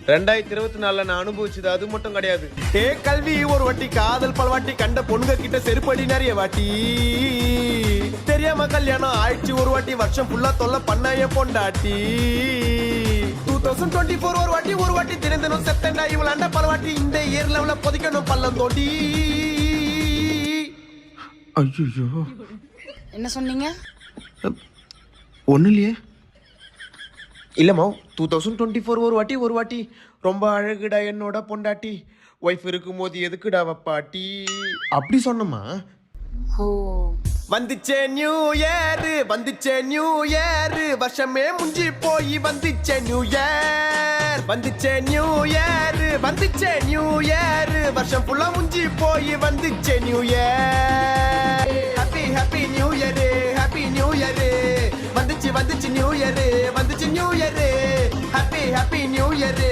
2024 நான் அனுபவிச்சது அது மட்டும் கிடையாது. கல்வி ஒரு வாட்டி, காதல் பல வாட்டி, கண்ட பொண்ணுங்க கிட்ட செருப்படி நிறைய வாட்டி, தெரியாம கல்யாணம் ஆயிடுச்சு ஒரு வாட்டி, வருஷம் ஃபுல்லா தொல்லை பண்ணாய பொண்டாட்டி. 2024 ஒரு வாட்டி தினம் செப்டண்டா இவளாண்ட பல வாட்டி, இந்த இயர் லெவல பொதிக்கணும் பள்ளம் தோண்டி. ஐயோ என்ன சொன்னீங்க? ஒன்றும் இல்லையே. இல்லம்மா, 2024 ஒரு வாட்டி ரொம்ப அழகுடா என்னோட பொண்டாட்டி, ஒய்ஃப் இருக்கும்போது எதுக்குடா வப்பாட்டி அப்படி சொன்னம்மா. ஓ, வந்துச்சே நியூ இயர், வந்துச்சே நியூ இயர், வருஷமே முஞ்சி போய் வந்துச்சே நியூ இயர், வந்துச்சே நியூ இயர், வந்துச்சே நியூ இயர், வருஷம் ஃபுல்லா முஞ்சி போய் வந்துச்சே new year. Happy happy new year, happy new year, வந்துச்சு வந்துச்சு நியூ இயர், வந்துச்சு new year, happy happy new year.